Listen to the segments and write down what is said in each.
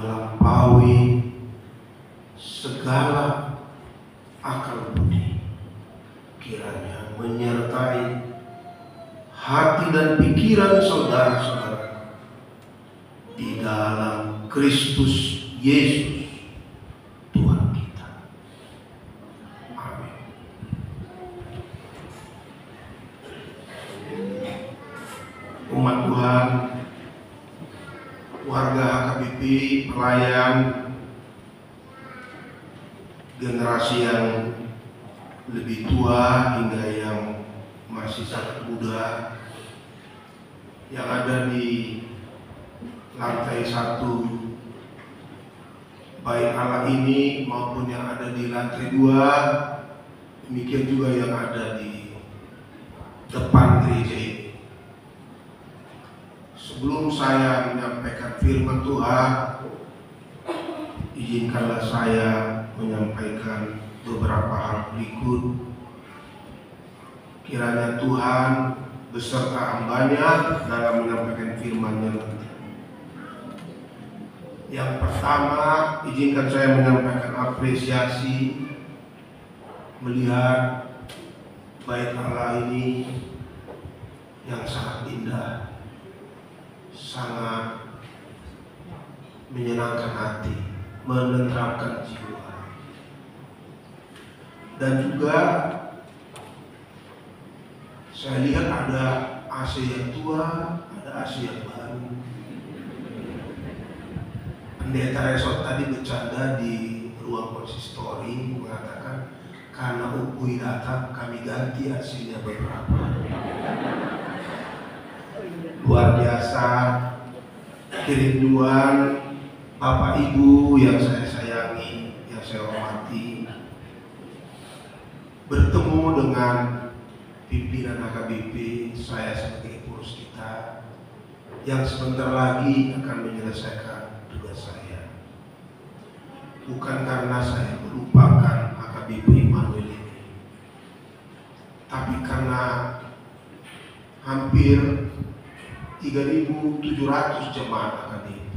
melampaui segala akal budi, kiranya menyertai hati dan pikiran saudara-saudara di dalam Kristus Yesus Tuhan kita. Amin. Umat Tuhan, warga HKBP, pelayan, generasi yang lebih tua hingga yang masih sangat muda, yang ada di lantai 1 baik Allah ini maupun yang ada di lantai 2, demikian juga yang ada di depan gereja ini. Sebelum saya menyampaikan firman Tuhan, izinkanlah saya menyampaikan beberapa hal berikut. Kiranya Tuhan beserta hambanya dalam menyampaikan firman-Nya nanti. Yang pertama, izinkan saya menyampaikan apresiasi melihat bait Allah ini yang sangat indah, sangat menyenangkan hati, menenteramkan jiwa. Dan juga saya lihat ada AC yang tua, ada AC yang baru. Pendeta Resort tadi bercanda di ruang konsistori mengatakan, karena Ukui datang kami ganti AC-nya beberapa. Luar biasa kerinduan Bapak Ibu yang saya sayangi, yang saya hormati, bertemu dengan pimpinan HKBP, saya sebagai pengurus kita yang sebentar lagi akan menyelesaikan tugas saya. Bukan karena saya melupakan HKBP Immanuel ini, tapi karena hampir 3.700 jemaat HKBP,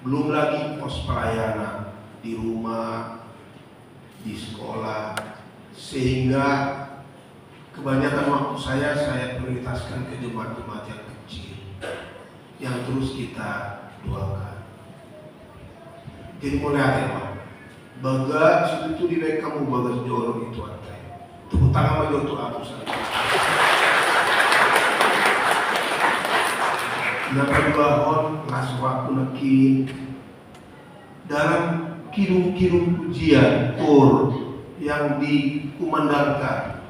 belum lagi pos pelayanan di rumah, di sekolah, sehingga kebanyakan waktu saya prioritaskan ke jemaat-jemaat yang kecil yang terus kita doakan. Jadi mulai hati Pak, baga itu di baik kamu baga jorong itu ada. Tepuk tangan bagi untuk aku saja. Napa bahon ngaswak kunekin dalam kirung-kirung pujian kor yang dikumandangkan,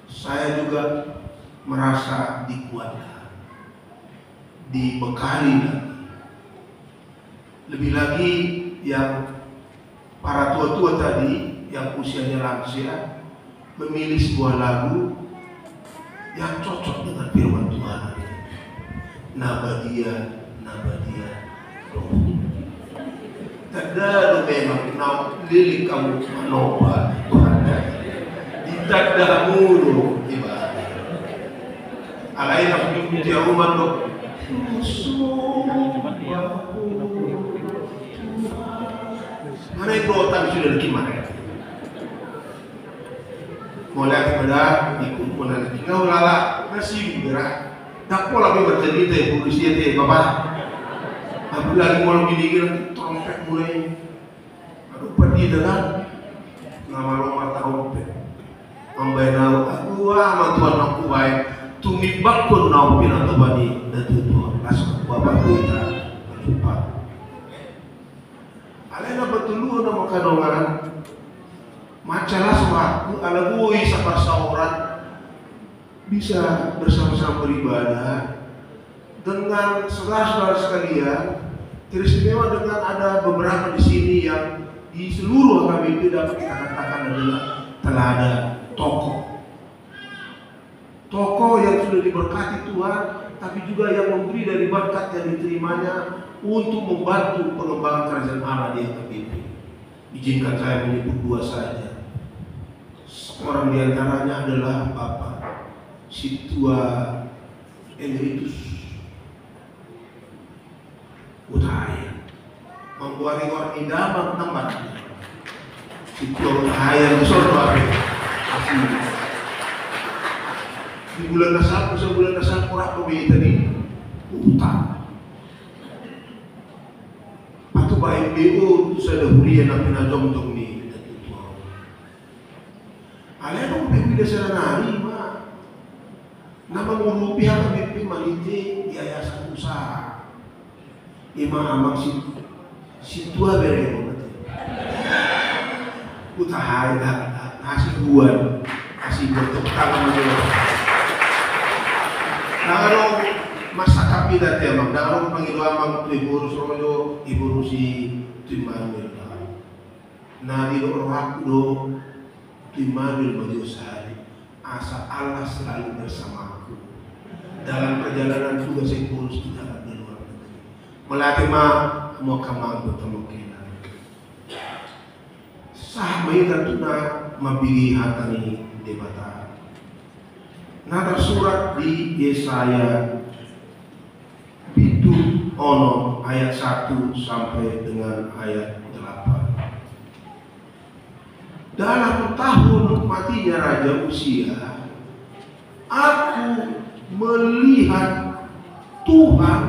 saya juga merasa dikuatkan, dibekali lagi. Lebih lagi yang para tua-tua tadi yang usianya lansia memilih sebuah lagu yang cocok dengan firman Tuhan. Nabadia, Tadadu memang nau lilik kamu manoba Tuhan. Ditadda mulu ibadah. Alain aku dia umat dok. Mana itu otak sudah gimana? Mulai kepada dikumpulan tinggal lala nasi berat. Tak pola bercerita ibu usia teh bapak. Tapi lagi mau binigir trompet mulai. Aduh pergi dengan nama trompet. Ambai nau aku amat Tuhan aku baik. Tumi bakun nau pinatu bani dan tuh langsung bapak kita berjumpa. Alena betul nama kadongan. Macalah suatu ala bui sapar sauran. Bisa bersama-sama beribadah dengan saudara-saudara sekalian. Teristimewa dengan ada beberapa di sini yang di seluruh HKBP dapat kita katakan adalah telah ada tokoh yang sudah diberkati Tuhan, tapi juga yang memberi dari berkat yang diterimanya untuk membantu pengembangan kerajaan Allah di HKBP. Izinkan saya menyebut dua saja. Seorang di antaranya adalah Bapak Situa Emeritus Utahaya membuat idaman tempat itu utahaya besar apa di bulan dasar kurang pemilih tadi utang atau baik BO itu sudah hurian tapi najom untuk ni alih dong pemilih dasar nari mah nama nguru pihak BP malite yayasan usaha ima amang situa bereng utahai hasil buat hasil bentuk tangan aja kalau masa kapidat ya mak kalau panggil amang ibu urus rojo ibu urusi timanil nah di rohak do timanil maju sehari asa Allah selalu bersamaku dalam perjalanan juga saya urus di dalam di luar negeri melatih mau kamang bertemu kita sah mahitan tuna mabigi hatani debata nada surat di Yesaya itu ono ayat 1 sampai dengan ayat 8 dalam tahun matinya Raja Uzia aku melihat Tuhan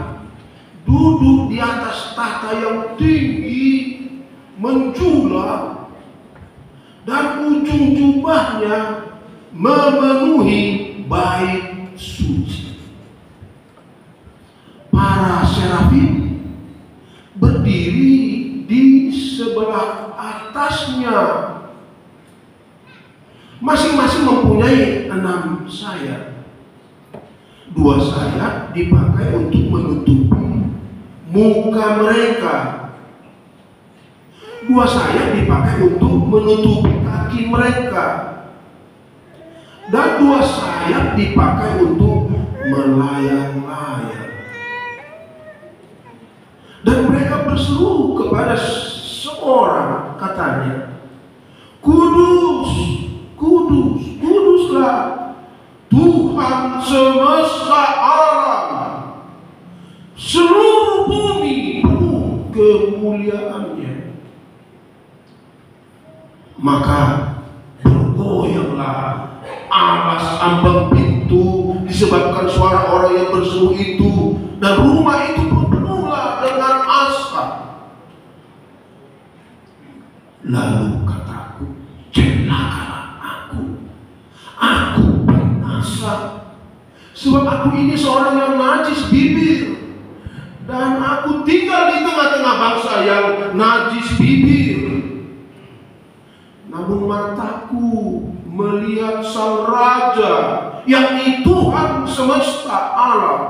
duduk di atas tahta yang tinggi menjulang dan ujung jubahnya memenuhi bait suci. Para serafim berdiri di sebelah atasnya, masing-masing mempunyai 6 sayap. 2 sayap dipakai untuk menutupi muka mereka. 2 sayap dipakai untuk menutupi kaki mereka. Dan 2 sayap dipakai untuk melayang-layang. Dan mereka berseru kepada seorang, katanya, Kudus, kudus, kuduslah Tuhan semesta alam, seluruh bumi penuh kemuliaannya. Maka bergoyanglah alas ambang pintu disebabkan suara orang yang berseru itu, dan rumah itu pun penuhlah dengan asap. Lalu kataku, celakalah aku binasa, sebab aku ini seorang yang najis bibir, dan aku tinggal di tengah-tengah bangsa yang najis bibir. Namun mataku melihat sang raja, yakni Tuhan semesta alam.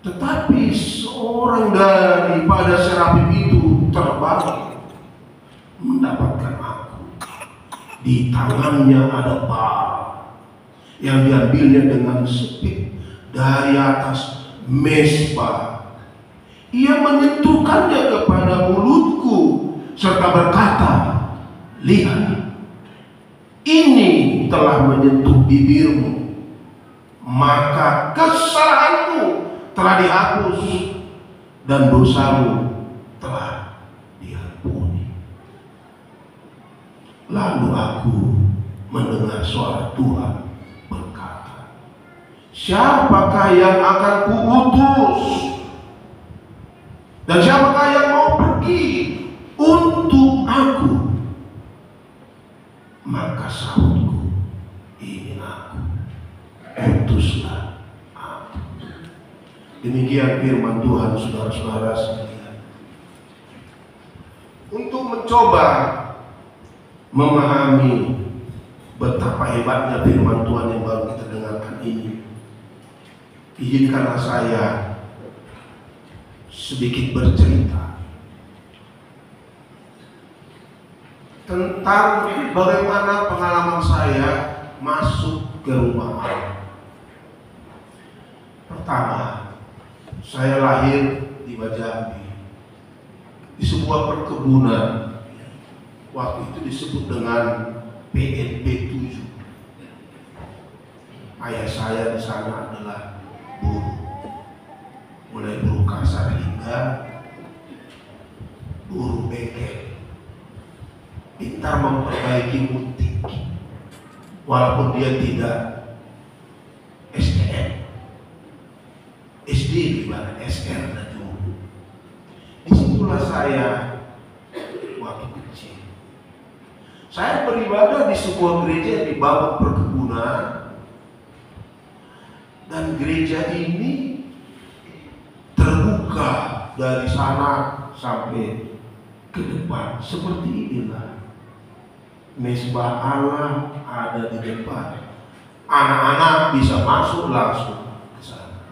Tetapi seorang daripada serafim itu terbang mendapatkan aku. Di tangannya ada bar yang diambilnya dengan sepit dari atas mesbah. Ia menyentuhkannya kepada mulutku serta berkata, lihat, ini telah menyentuh bibirmu, maka kesalahanmu telah dihapus dan dosamu telah diampuni. Lalu aku mendengar suara Tuhan berkata, siapakah yang akan kuutus? Dan siapakah yang mau pergi untuk aku? Maka sahutku, ini aku, utuslah aku. Demikian firman Tuhan, saudara-saudara sekalian. Untuk mencoba memahami betapa hebatnya firman Tuhan yang baru kita dengarkan ini, izinkanlah saya sedikit bercerita tentang bagaimana pengalaman saya masuk ke rumah Allah. Pertama, saya lahir di Jambi, di sebuah perkebunan. Waktu itu disebut dengan PNP 7. Ayah saya di sana adalah buruh. mulai buruh kasar hingga buruh bengkel, pintar memperbaiki butik, walaupun dia tidak STM, SD gimana, SR dan dulu. Disitulah saya waktu kecil. Saya beribadah di sebuah gereja di bawah perkebunan, dan gereja ini terbuka dari sana sampai ke depan. Seperti inilah mesbah Allah ada di depan. Anak-anak bisa masuk langsung ke sana.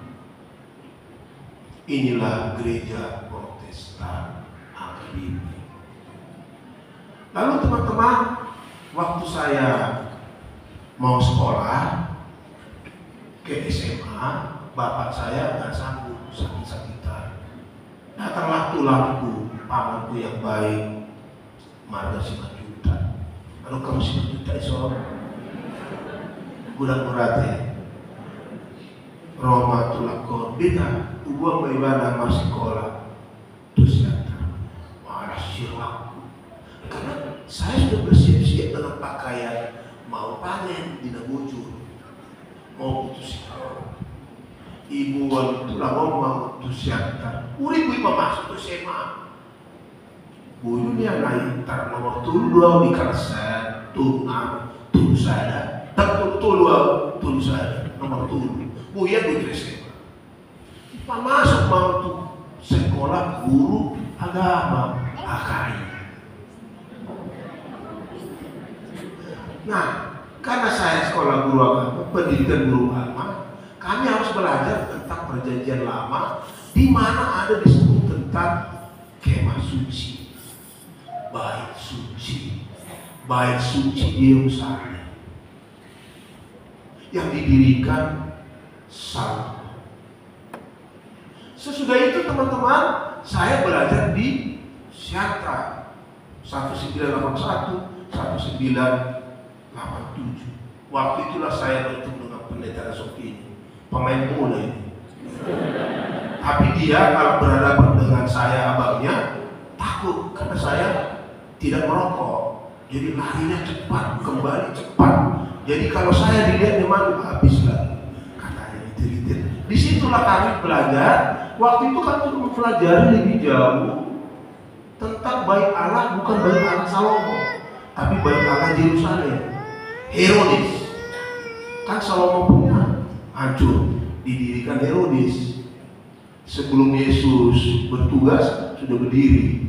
Inilah gereja Protestan Akhir. Lalu teman-teman, waktu saya mau sekolah ke SMA, bapak saya nggak sanggup, sakit-sakitan. Datanglah tulangku, pamanku yang baik, marga 5 juta. Kalau kamu 5 juta iso, bulan berarti Roma tulang kau beda, uang beribadah masih sekolah, terus datang malah sirwaku. Karena saya sudah bersiap-siap dengan pakaian mau panen di Nabujur, mau putus ibu wanita mau putus siapkan. Uribu masuk ke SMA. Buyunya naik tar nomor tulu di karasan tulu sada, tak tulu sada nomor tulu. Buya di SMA. Pak masuk mau tuh sekolah guru agama AKI. Nah, karena saya sekolah guru agama, pendidikan guru agama, kami harus belajar tentang perjanjian lama, di mana ada disebut tentang kemah suci, bait suci di Yerusalem yang didirikan Salomo. Sesudah itu teman-teman, saya belajar di Syatra 1981, 1987. Waktu itulah saya bertemu dengan pendeta Sofi, pemain bola ini. Tapi dia kalau berhadapan dengan saya abangnya takut karena saya tidak merokok. Jadi larinya cepat, kembali cepat. Jadi kalau saya dilihat memang habis lagi. Katanya itu. Disitulah kami belajar. Waktu itu kami mempelajari lebih jauh tentang bait Allah, bukan bait Allah Salomo, tapi bait Allah Yerusalem. Herodes, kan Salomo punya hancur, didirikan Herodes. Sebelum Yesus bertugas sudah berdiri,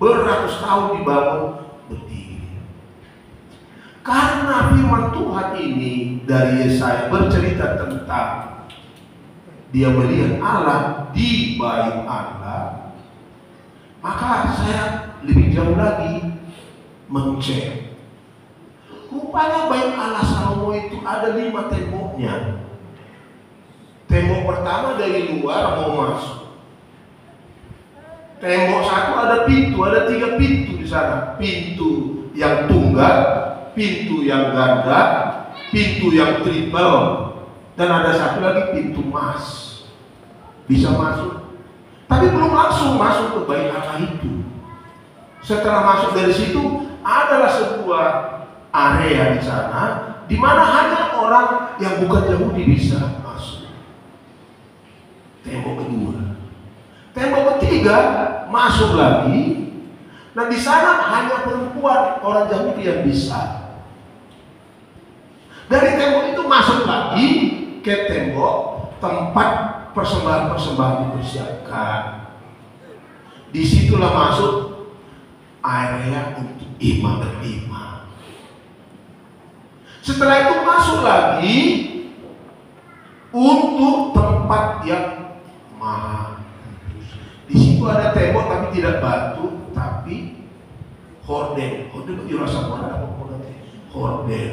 beratus tahun dibangun berdiri. Karena firman Tuhan ini dari Yesaya bercerita tentang dia melihat Allah di bait Allah, maka saya lebih jauh lagi mencek. Rupanya bait Allah Salomo itu ada 5 temboknya. Tembok pertama dari luar mau masuk. Tembok satu ada pintu, ada 3 pintu di sana. Pintu yang tunggal, pintu yang ganda, pintu yang triple, dan ada satu lagi pintu emas. Bisa masuk. Tapi belum langsung masuk ke bait Allah itu. Setelah masuk dari situ, adalah sebuah area di sana di mana hanya orang yang bukan Yahudi bisa masuk. Tembok kedua, tembok ketiga masuk lagi. Nah di sana hanya perempuan orang Yahudi yang bisa. Dari tembok itu masuk lagi ke tembok tempat persembahan-persembahan dipersiapkan. Disitulah masuk area untuk imam dan imam. Setelah itu masuk lagi untuk tempat yang maha. Di situ ada tembok tapi tidak batu, tapi horden. Horden itu rasa mana? Horden.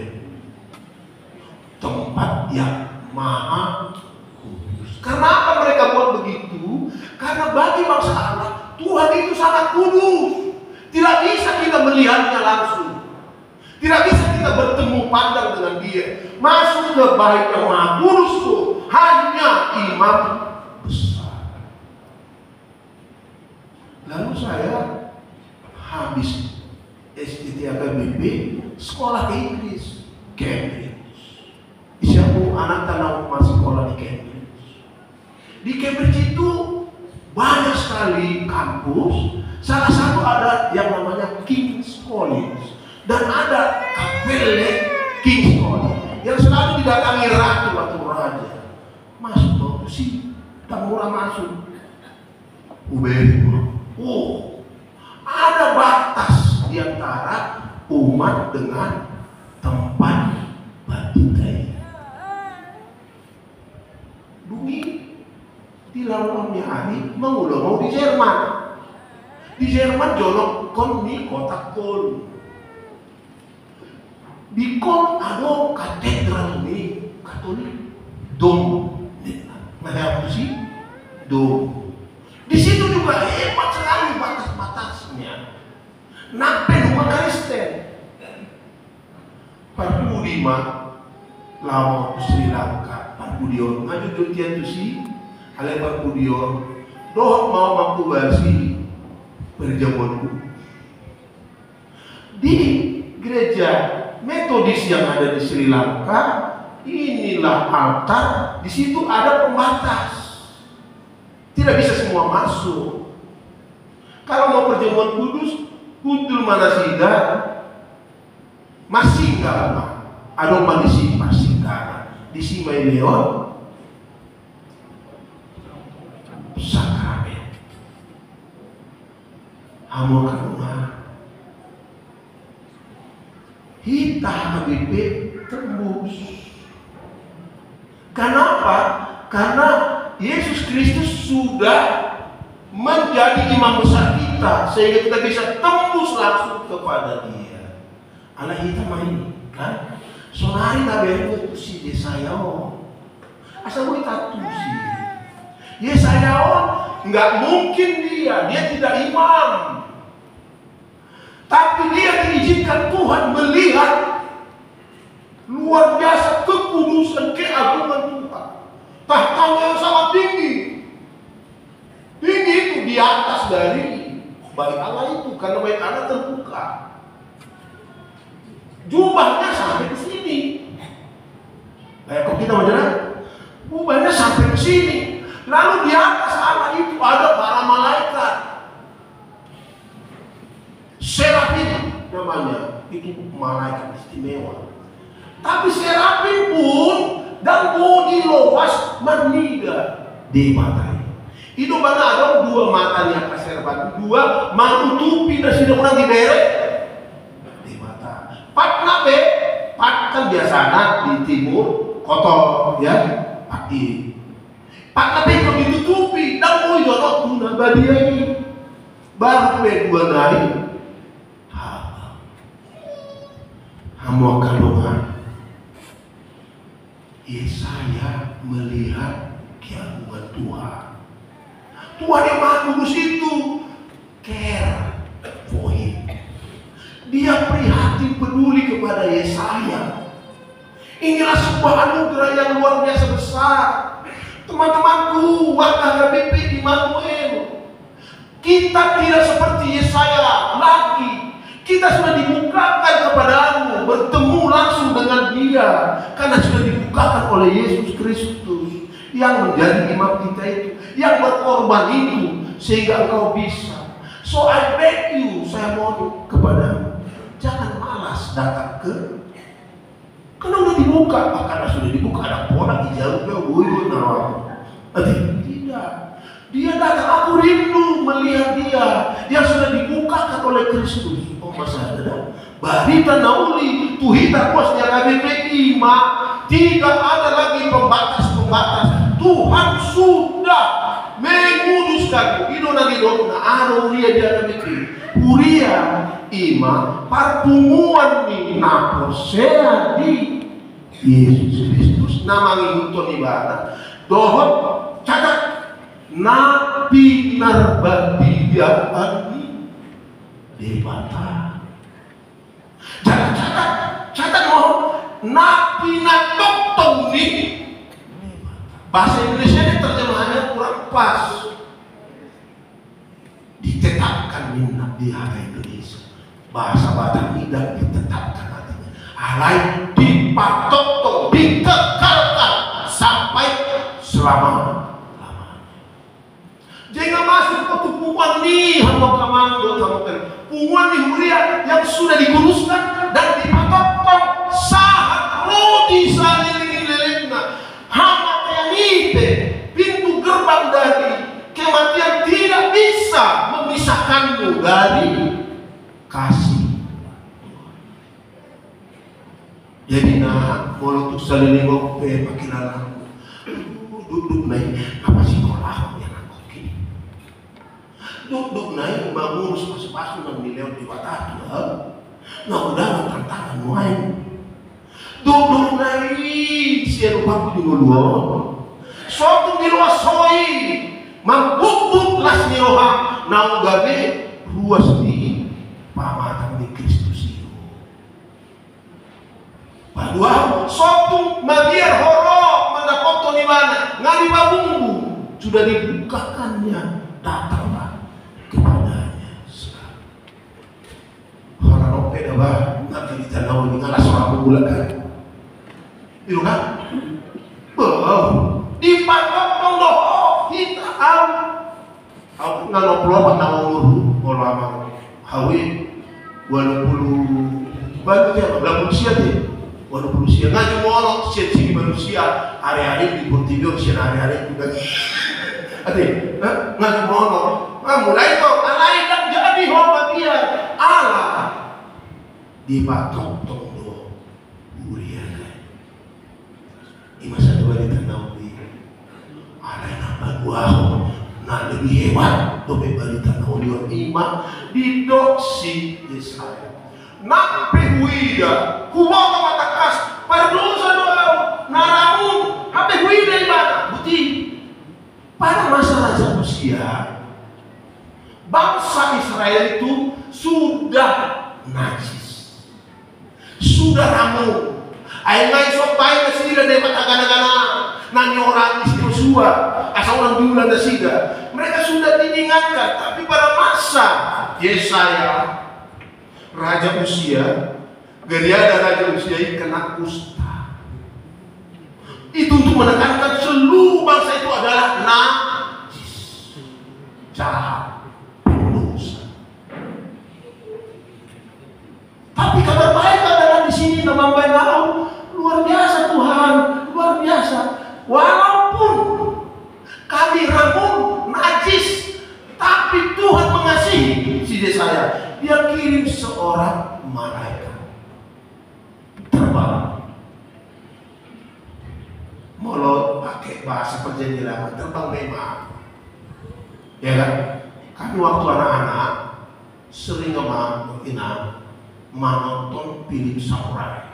Tempat yang maha kudus. Kenapa mereka buat begitu? Karena bagi bangsa Allah, Tuhan itu sangat kudus. Tidak bisa kita melihatnya langsung. Tidak bisa kita bertemu pandang dengan dia. Masuk ke bait yang maha kudus itu hanya imam besar. Lalu saya habis STTAKBP, sekolah ke Inggris, Cambridge. Siapa anak tanah masih sekolah di Cambridge. Di Cambridge itu banyak sekali kampus. Salah satu ada yang namanya King's College dan ada Kapelle King's College yang selalu didatangi ratu atau raja. Masuk waktu sih, tak murah masuk. Ada batas di antara umat dengan tempat batikai. Dungi di lawannya hari mau di Jerman. Di Jerman jolok kon ni kotak kol. Di kon ada katedral ni Katolik, dom. Nah apa sih? Dom. Di situ juga hebat sekali batas-batasnya. Nape rumah Kristen. Parpudima lawan Sri Lanka. Parpudion ngaju jutian tu si. Ale Parpudion. Doh mau mampu basi perjamuanku. Di gereja Metodis yang ada di Sri Lanka, inilah altar. Di situ ada pembatas. Tidak bisa semua masuk. Kalau mau perjamuan kudus, kudul manasida, masih enggak apa. Ada manisi masih enggak. Di Simai Leon, sakramen. Amor kanunga. Kita HBP tembus. Kenapa? Karena Yesus Kristus sudah menjadi imam besar kita sehingga kita bisa tembus langsung kepada Dia. Anak kita main kan? Sonari taberu si Yesayao. Asal mau tatu si Yesayao nggak mungkin dia tidak imam. Tapi dia diizinkan Tuhan melihat luar biasa kekudusan, keagungan Tuhan. Tahtanya yang sangat tinggi. Tinggi itu di atas dari bait Allah itu, karena bait Allah terbuka. Jubahnya sampai ke sini. Kayak kok kita menjelaskan, jubahnya sampai ke sini. Lalu di atas Allah itu ada para malaikat. Serafim namanya, itu malaikat istimewa. Tapi serafim pun dan bodi lowas maniga di mata. Itu mana ada dua matanya kaserban, dua menutupi dan sudah orang dibere di mata. Pat nabe, pat kan biasanya di timur kotor ya, pagi. Pat nabe itu ditutupi dan mau jorok tuna badia ini. Baru dua naik. Hamu kalungan. Yesaya melihat keagungan Tuhan. Tuhan yang Maha Kudus itu care for him. Dia prihatin peduli kepada Yesaya. Inilah sebuah anugerah yang luar biasa besar. Teman-temanku, warga HBP di Manuel, kita tidak seperti Yesaya lagi. Kita sudah dibukakan kepadamu, bertemu langsung dengan Dia, karena sudah dibukakan oleh Yesus Kristus yang menjadi imam kita itu, yang berkorban itu, sehingga engkau bisa. So I beg you, saya mohon kepadamu, jangan malas datang ke, karena sudah dibuka, karena sudah dibuka ada orang hijau, tidak. Dia datang, aku rindu melihat Dia yang sudah dibukakan oleh Kristus. Oh masa ada? Barita nauli tuhita kuasnya HBP ima, tidak ada lagi pembatas-pembatas. Tuhan sudah menguduskan. Ino nanti dong, aro uria di HBP. Uria ima parpunguan ni naposea di Yesus Kristus. Nama untuk ibadah. Dohot catat nabi narbati dia di mata. Catat mau nabi natokton nih. Bahasa Indonesia ini terjemahannya kurang pas. Ditetak minna di hati Indonesia. Bahasa Batak tidak ditetapkan artinya. Alai dipatok, dikekalkan sampai selama-lamanya. Jangan masuk ke punguan nih, hamba kamando, punguan di huria yang sudah diguruskan dan dipatokkan sahat rodi salilililina. Hamba kayanipe, pintu gerbang dari kematian tidak bisa memisahkanmu dari kasih. Jadi kalau untuk salilingok pakilalaku duduk naik apa sih kalau yang aku gini duduk naik mengurus pas-pasu dan miliar di Watatu nah udah tantangan main duduk naik siapa lupa di luar suatu di luar soi mambuk las niroha nau gabe ruas di pamatan di Kristus itu padua suatu magiar horo mendapat di mana ngali babunggu sudah dibukakannya datanglah kepadanya sekarang orang oke dah bah nanti kita tahu ini ngalas orang bulan kan itu kan dipatok pendoh kita aku ngaloplo panang nguru kalau amang hawi 20 baru dia belum usia deh 20 usia ngaji mono sih manusia hari-hari di Portibio sih hari-hari juga ade ngaji mono mulai to alai dak jadi hoba dia ala dipatok tondo uriana imasa dua di tanau di alai nambah wow nah lebih hebat dobe bali tanau di di doksi Israel nape huida kuwa matakas perdosa doa naramun hape huida ibadah buti pada masa Raja Usia bangsa Israel itu sudah najis sudah ramu aing sopai na sila dapat agana-agana nani orang istimewa asal orang diulang na sila mereka sudah diingatkan tapi pada masa Yesaya Raja Usia, Geriada Raja Usia ini kena kusta. Itu untuk menekankan seluruh bangsa itu adalah najis, jahat, pendosa. Tapi kabar baik adalah di sini nama baik luar biasa Tuhan, luar biasa. Walaupun kami ramun najis, tapi Tuhan mengasihi si Yesaya. Dia kirim seorang malaikat terbang. Mau pakai bahasa perjanjian lama terbang memang, ya kan? Kami waktu anak-anak sering menonton film samurai,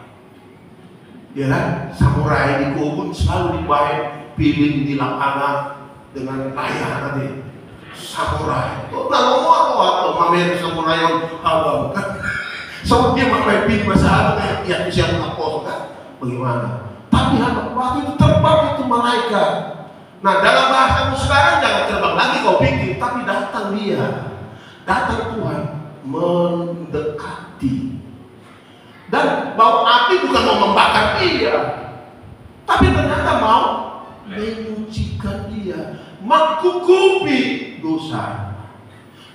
ya kan? Samurai di kebun selalu dibayar film di lapangan dengan layar tadi. Samurai, atau mamer samurai yang abang kan? So dia makai pin masa apa yang siapa ngapos kan? Bagaimana? Tapi waktu itu terbang itu malaikat. Nah dalam bahasamu sekarang jangan terbang lagi kau pikir, tapi datang dia, datang Tuhan mendekati. Dan bau api bukan mau membakar dia, tapi ternyata mau menyucikan dia, mengkukupi dosa,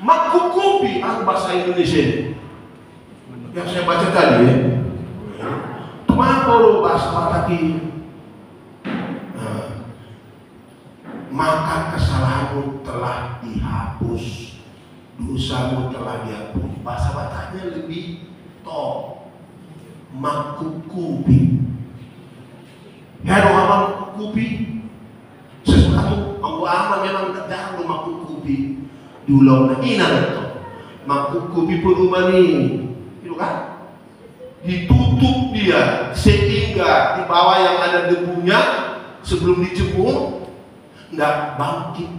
mengkukupi bahasa Indonesia yang saya baca tadi ya. Kenapa lo bahasa Batak ini? Maka kesalahanmu telah dihapus, dosamu telah dihapus. Bahasa Bataknya lebih top, mengkukupi. Ya dong abang kukupi sesuatu aman memang jarang lo makukupi dulu na ina to makukupi perumani itu kan ditutup dia sehingga di bawah yang ada debunya sebelum dijemur nggak bangkit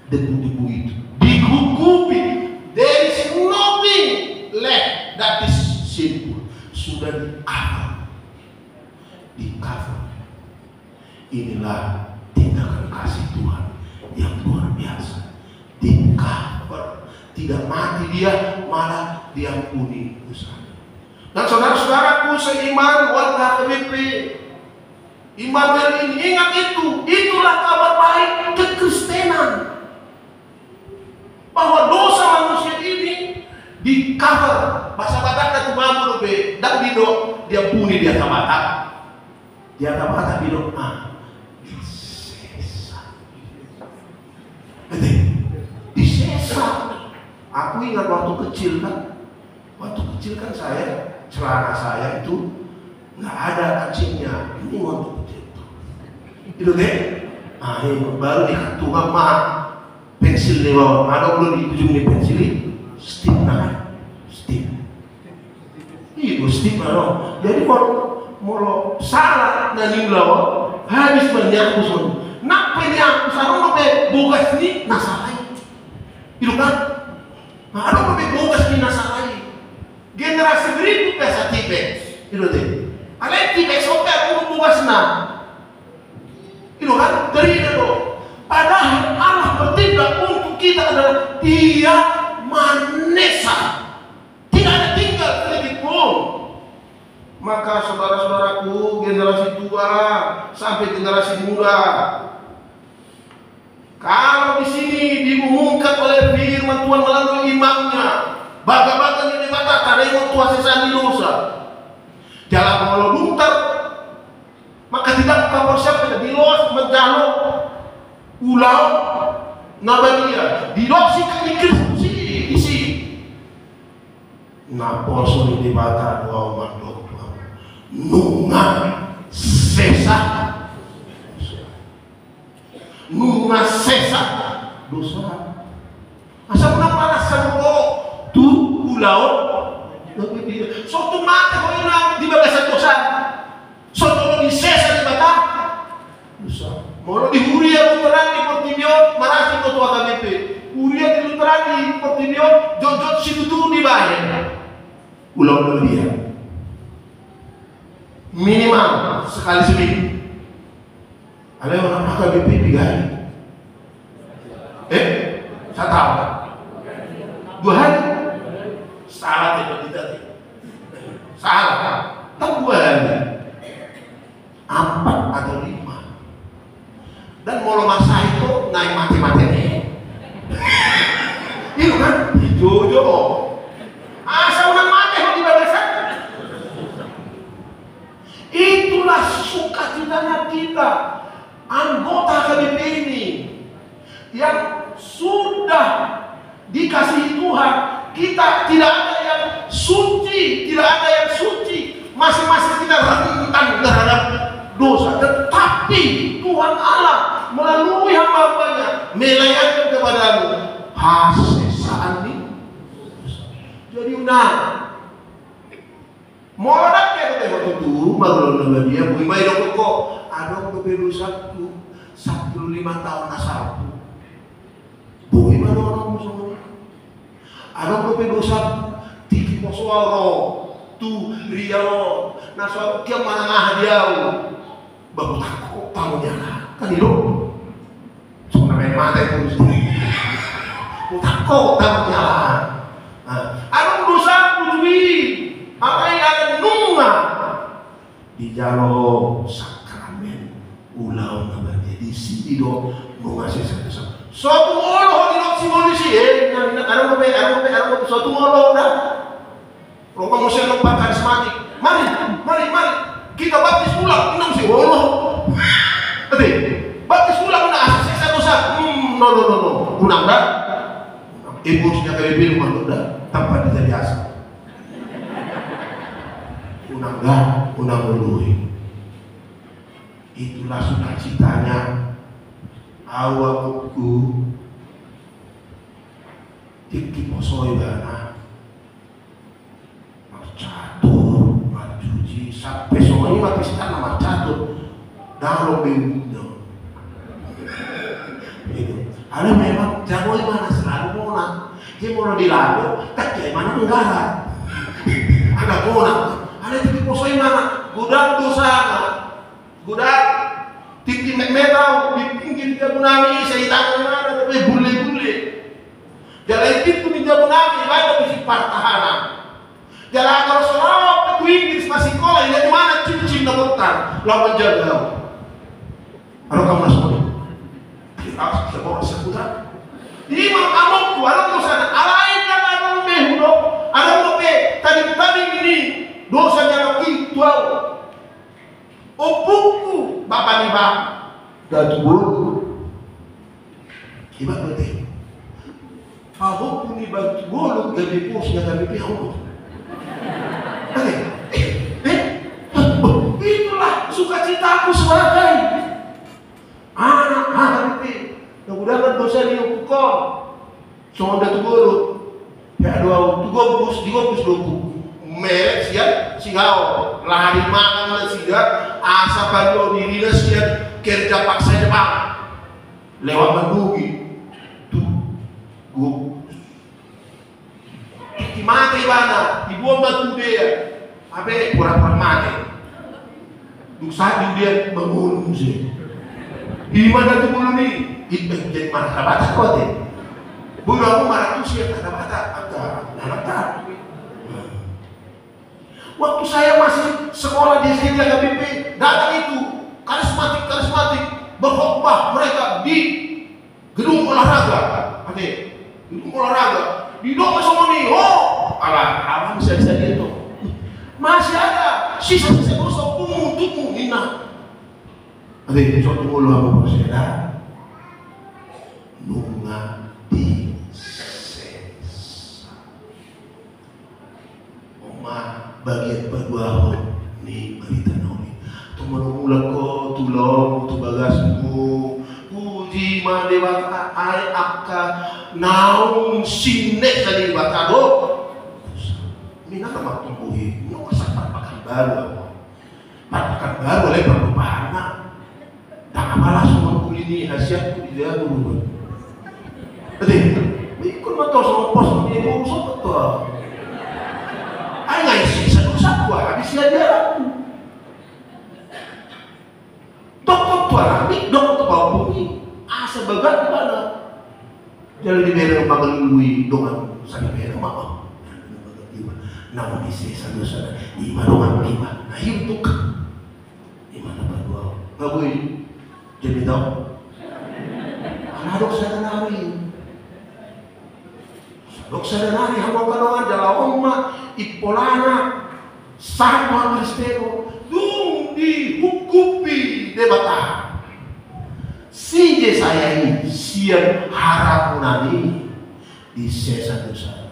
debu-debu itu dikukupi. There is nothing left that is simple, sudah di cover. Inilah tindakan kasih Tuhan yang luar biasa. Di cover Tidak mati dia, malah diampuni dosa. Dan saudara-saudaraku seiman warga KBP, Immanuel ini, ingat itulah kabar baik kekristenan. Bahwa dosa manusia ini di cover bahasa Batak itu mampu be, dan diampuni dia tabata. Dia tabata di doa. Disesa. Aku ingat waktu kecil kan. Waktu kecil kan celana saya itu nggak ada kancingnya. Ini waktu kecil. Itu deh. Nah, ini baru dikatukan mah pensil di bawah. Ada belum di ujung di pensil ini? Stick nah, stick. Itu stick nah. Jadi kalau salah nanti lawan habis menyapu semua. Nak penyapu sarung be bogas ni nasalai. Itu kan? Nah, ada be bogas ni nasalai. Generasi berikutnya sa Tibet. Itu deh. Ada Tibet sampai aku bogas na. Itu kan? Dari itu. Padahal Allah bertindak untuk kita adalah Dia Manesa. Tidak ada tinggal sedikit pun. Maka saudara-saudaraku, generasi tua sampai generasi muda, kalau di sini diumumkan oleh firman Tuhan melalui imamnya, baga-baga ini dikatakan ada yang tua sesani dosa, jalan mau luntar, maka tidak kabar siapa di los menjalo ulau nabadia di losi kali kristi isi naposo di bata dua umat nunga sesa dosa asal menapa sampo tu ulau suatu mata kau ina di bawah dosa suatu di sesa di bata dosa mau di Huria Luteran di Portimio marasi ko tua KBP Huria di Luteran di Portimio jojot situ tu di bayar ulau dia minimal sekali seminggu. Ada orang pakai KBP 3 hari. 1 tahun. 2 hari. Salah tidak. Salah. Tak 2 hari. 4 atau 5. Dan mau masa itu naik mati-mati. Itu kan? Jojo. Asal orang mati kok dibabasan. Itulah sukacitanya kita anggota KBP ini yang sudah dikasihi Tuhan. Kita tidak ada yang suci, masing-masing kita rentan terhadap dosa, tetapi Tuhan Allah melalui hamba-hambanya melayani kepadamu hasesaan ini. Jadi Modak ya waktu itu malu nama dia bui mai dok kok ada kepedu 15 tahun asal bui mana orang musuh ada kepedu tiki posuaro tu riau naso dia mana ngah dia baru takut tamunya kan itu cuma main mata itu takut tamunya ada dosa putri apa yang ada nunga di jalo sakramen ulau namanya di sini do nunga sisa suatu molo di lok simbolisi ada suatu molo dah rumah musim lompat karismatik mari kita baptis ulang minum si molo tadi baptis ulang na sisa dosa no unang dah ibu sudah kali bilang udah tanpa dijadi asal unang ului. Itulah sukacitanya awakku tiki posoi bana catur majuji sampai soalnya mati sekarang nama catur dalam bimbo itu ada memang jago mana selalu mona dia mau dilalu tak kayak mana negara ada mona ada tiki posoi mana gudang dosa gudang tiki metau di pinggir dia gunami saya tangan ada tapi bule jalan itu di ketakutan lawan jaga. Ano kamu nasuko? Aku sa sakutan. Di makamok ko, alam mo sana, alain na anong mehuno, alam mo pe, tanim-tanim ini, dosa niya nakitwaw. Opuku, bapa ni ba? Datubolo. Iba ba tayo? Ahopu ni Batubolo, gabi po siya gabi pe ako. Itulah sukacita aku sebagai anak-anak pe. Nagudahan dosa ni Ukukon. So ada tugolo. Ya dua tugobus doku. Merek siap sigao. Lahari makan siga asa pado dirina siap kerja paksa Jepang. Lewat mendugi. Tuh gobus. Mati bana, dibuang batu dia. Abe kurang mati. Duksa dia bangun sih. Di mana tu bulu ni? Jadi marah kau deh. Bulu aku marah tu siapa kata. Waktu saya masih sekolah di sini KBP, datang itu karismatik berkhotbah mereka di gedung olahraga. Gedung olahraga. Di dong semua nih. Oh, alam bisa itu. Masih ada sisa-sisa dosa pungutumu hina. Suatu mulu apa berseda nunga di sesa oma bagian berdua ni berita noni tumulong ko tulong tu bagasmu puji ma dewata ai akka naung sinek sa dewata do mina ka matumbuhi no kasapan pakan baru oleh perubahan. Tak malah semua kulini hasil dia berubah. Betul. Ikut motor sama pos ni usah betul. Ay ngai sih satu habis dia aku. Dokter tua ni dokter bau bumi. Asa bagat mana? Jadi diberi pangalui dongan sana beri mama. Nama isi satu sana. Di mana dongan lima. Nah itu di mana berdua. Ngabui. Jadi tahu, anak saya nari, hamal kanongan jalan omma, ipolana, sama Kristeno, dung dihukupi debata. Si saya ini siap harap nani di sesa dosa.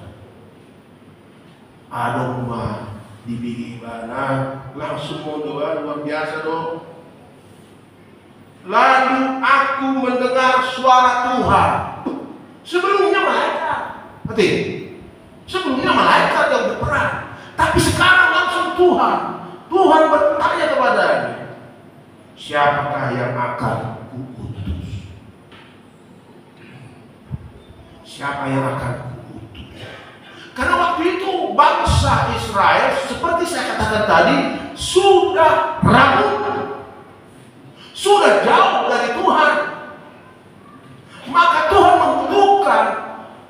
Ada rumah di bagaimana langsung mau doa luar biasa dong. Lalu aku mendengar suara Tuhan. Sebelumnya malaikat. Sebelumnya malaikat yang berperang. Tapi sekarang langsung Tuhan. Tuhan bertanya kepadanya, siapakah yang akan kuutus? Siapa yang akan kuutus? Karena waktu itu bangsa Israel, seperti saya katakan tadi, sudah ragu. Sudah jauh dari Tuhan. Maka Tuhan membutuhkan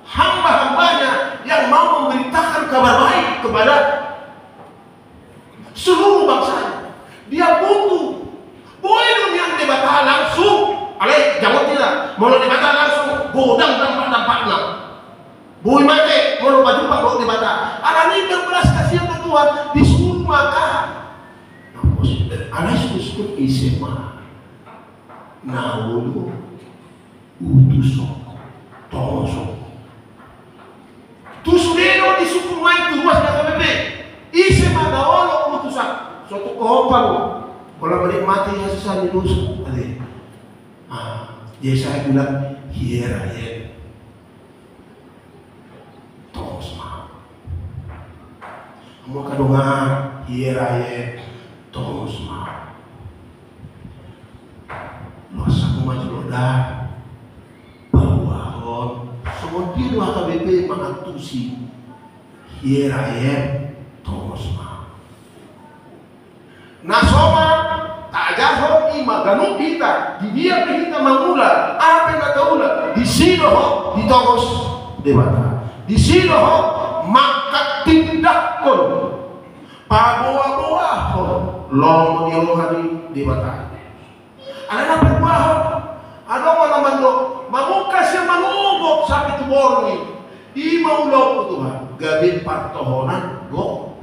hamba-hambanya yang mau memberitakan kabar baik kepada seluruh bangsa. Dia butuh. Boleh yang dibata langsung. Alay, jangan tidak. Mau dibata langsung. Godang dampak-dampaknya. Boleh mati. Mau jumpa kalau dibata. Alay berbelas kasihan ke Tuhan. Disuruh makan. Alay suku isema. Naulu utuso toso tusuleno di suku mai tu ruas da KBP ise madaolo utusan suatu kohopang kalau menikmati hasil dosa ade dia saya bilang hiera ya tosma mau kadongan hiera ya tosma masa maju roda bawahon semua dua KBP mengatusi hieraye tosma nasoma tak jahon ima ganung kita di dia kita mangula apa yang taula di sini di togos dewata di sini maka tindakon paboa-boa long ni rohani di mata. Ada na pagbaho. Ano man naman do, mamukas siya manubok sa pitubor ni. Di maulaw ko Tuhan. Gabi partohonan do.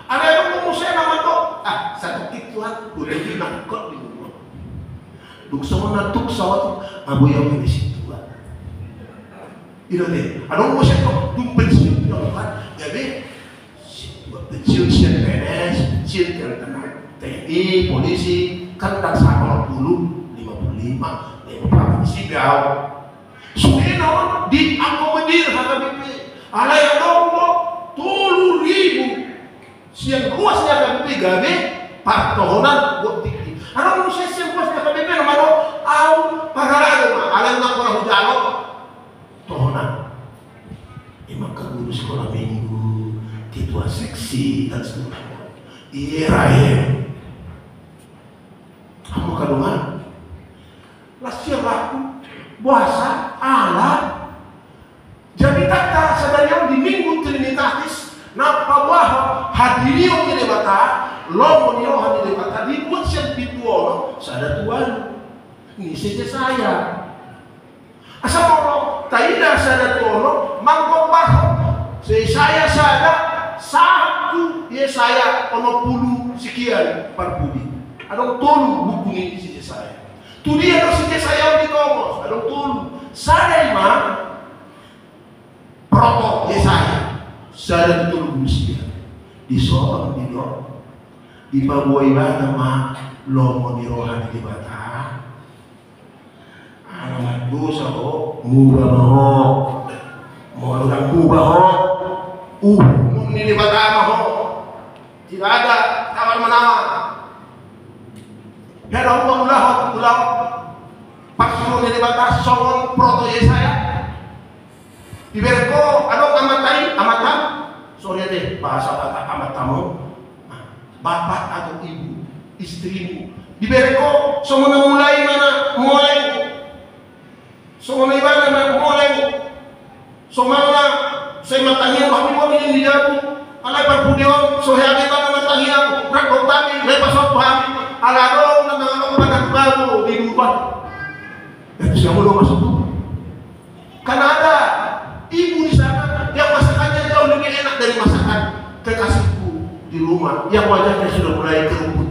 Ano yung kumusya naman do? Sa tukit Tuhan, kulit dinangkot di mo. Duksa mo na tuksa wato, mabuyaw mo si Tuhan. Ino din. Anong kumusya ko? Yung pensiyon ng Tuhan. Gabi, pensiyon siya PNS, pensiyon ka tanang TNI, polisi, kan sa 40, 55, 50 sigaw. Suino, di akomodir sa KBP. Alay ano mo, 3,000. Siyang luas niya KBP, gabi, partohonan, buat tinggi. Ano mo siya siyang luas niya KBP, naman o, aw, pagharado ma, alam na ko na hujalo, tohonan. Magkaguro sekolah minggu, titua seksi, dan seterusnya. Irahe. Kamu kadungan, lasir laku, puasa, alat. Jadi kata sebenarnya di minggu Trinitatis, napa wah hadirio ini bata, lo menio hadiri bata, dibuat siang pituono, sada Tuhan, ini saja saya. Asal orang tidak sada Tuhan, mangkopah, saya sada satu, ya saya ono puluh sekian per budi. Adong tolu buku ini si saya. Tu dia no si saya di komos. Adong tolu. Sada ima proto ya saya. Sada tolu musia. Di sorong di do. Di pabuai nama lomo di rohani di bata. Alamat dosa ho mubah ho. Mau orang mubah ho. Ini di bata ho. Tidak ada tawar menawar. Hera ulah pasur ini batas songon proto Yesaya. Iberko ano amatan. Sorry deh bahasa kata amatamu. Bapak atau ibu, istrimu. Iberko songon mulai mulai. Songon ibana mulai. Somala saya matangin kami mau ini dijabu. Alai perpudion sohani kami matangin rakot kami lepasot kami. Alaro na mga kapatid bago di lupa. Itu siya mo masuk tuh. Kanada, ibu di sana yang masakannya jauh lebih enak dari masakan kekasihku di rumah yang wajahnya sudah mulai keruput.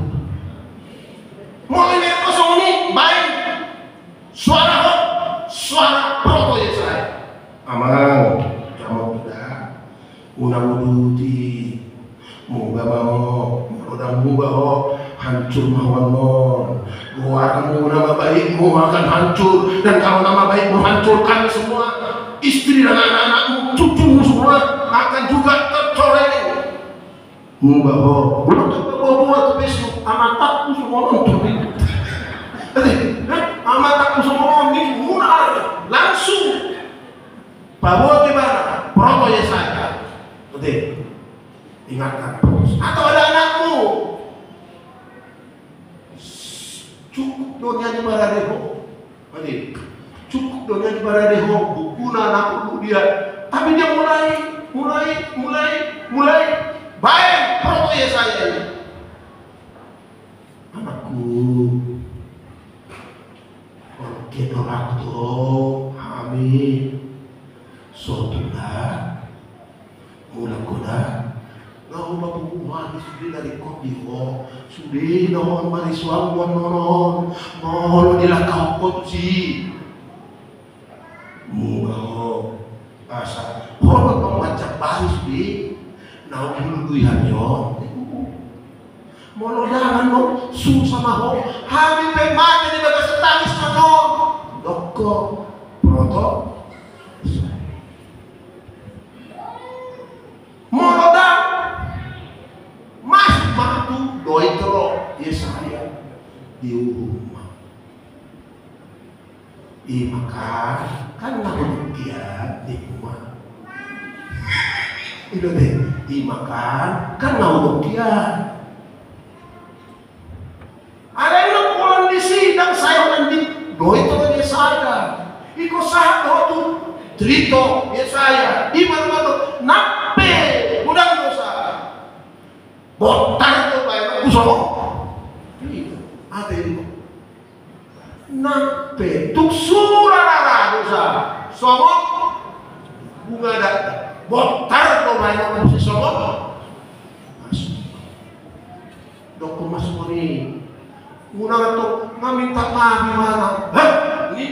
Mulai kosong ini baik. Suara proto ya saya. Aman, kamu tidak unamuduti muga mau udah muga hancur mawon. Kamu nama baikmu akan hancur dan kalau nama baikmu hancur kami semua istri dan anak-anakmu cucumu semua akan juga tercoreng. Muga buat besok amatakku semua nonton itu. Amatakku semua ini murah langsung. Bahwa gimana? Proto Yesaya. Betul. Ingatkan terus. Atau ada anakmu. Cukup dunia di Baradeho. Cukup dunia di Baradeho. Guna anakku dia. Tapi dia mulai. Baik proto Yesaya ini. Anakku. Kita waktu amin. Sotulah. Mula-mula. Nau mabubuhan sudah dari kopi ho sudah naon marisuang nonon mau dilakau koci murah asa hormat membaca baris di nau buluyan yo mau jangan lo susah maho habis pemate di bagas tangis mano doko proto mau doi terok Yesaya di rumah. Makan kan nggak dia di rumah. Itu deh, makan kan nggak dia. Ada yang pulang di sidang saya nanti doi terok Yesaya. Iko satu tu cerita Yesaya. Di mana nape udang dosa. botar tuh bae kusoko. Itu ada itu. Nape tuk surarara dosa. Somok bunga dak botar tuh bae kusi somok. Masuk. Dokter masuk ini. Muna tuh ngaminta maaf gimana? Hah? Ini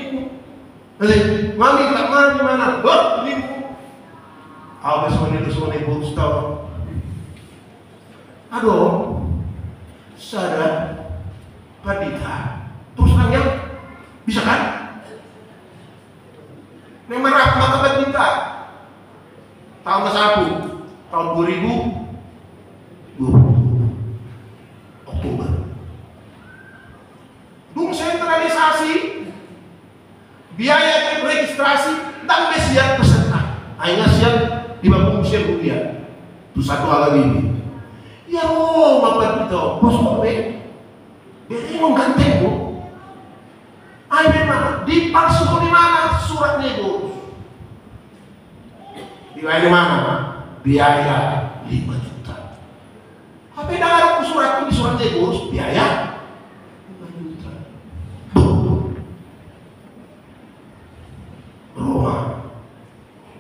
ngaminta maaf gimana? Hah? Ini apa soalnya bos tahu? Aduh, sadar, padita, terus nanya, bisa kan? Memang mata padita, tahun ke-1, tahun 2020, Oktober. Dung sentralisasi, biaya registrasi, dan siap peserta. Akhirnya siap di bangku usia kuliah. Itu satu hal lagi. Ya Bapak itu, bos kowe. Dia mau ganteng, Bu. Ayo mana? Dipalsu di mana suratnya, Bu? Di mana? Biaya 5 juta. Apa dah suratku di suratnya, Bu? Biaya 5 juta. Rumah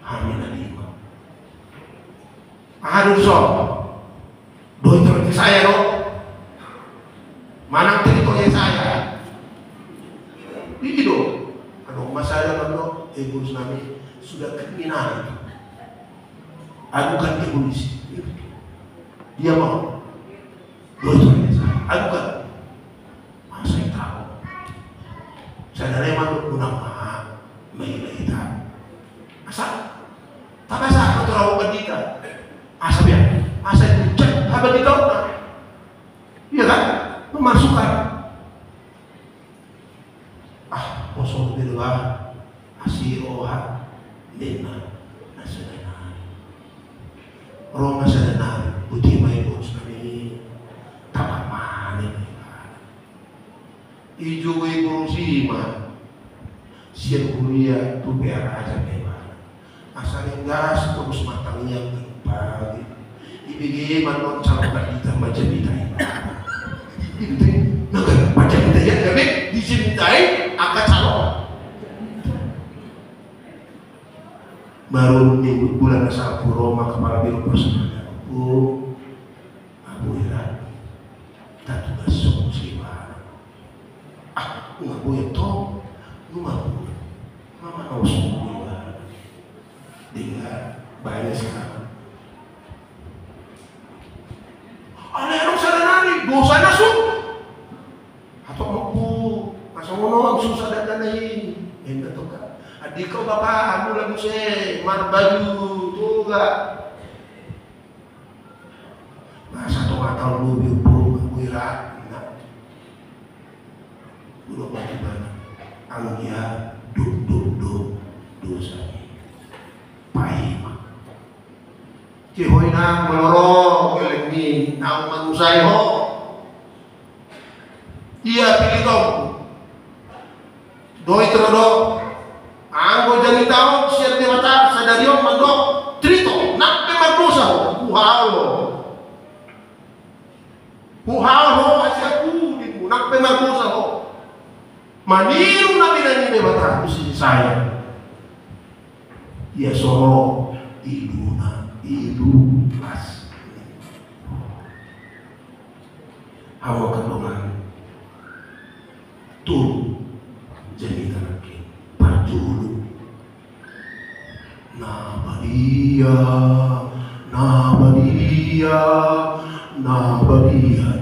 hamil 5. Aduh, sob. Doi terus saya dong, mana teritorinya saya? Ini dong, aduh masalah kalau ibu tsunami sudah kriminal, adukan ke polisi, dia mau, doi terus saya, adukan, masa yang tahu, saya dari mana guna kita, asal, tak asal atau rawat kita, asal ya, asal itu. Apa ditolak? Iya kan? Memasukkan. Kosong di luar. Asiroha dena nasadana. Roma sadana. Putih mai bos kami. Tapak mani. Ijo ibu sima. Siap kuliah tu biar aja bebas. Asal yang gas terus matangnya pagi. Ibigi manon calon kita macam kita itu naga macam kita ya tapi dicintai akan calon baru minggu bulan ke-1 Roma kepala biro personal Abu Iran kita tugas solusi nggak boleh toh lu nggak boleh mama harus boleh dengan banyak sekarang. Anak sadari dosa nasuk atau mau masuk ngono susah dandain hendak tuh kan adik kau bapak kamu lagu se mar baju tuh gak masa tuh atau lu biu wira enggak udah bagaimana anggia duk dosa pahit Cihoy na meloro keleng ni nang manusay ho. Iya pilih kau. Doi terodo. Anggo jani tao siat dewata sadario mando trito nakke magdosa puhalo. Puhalo asyaku di nakke magdosa ho. Maniru na binani dewata kusi saya. Iya soro iduna ibu pas awak kandungan tuh jadi lagi parjulu nabadia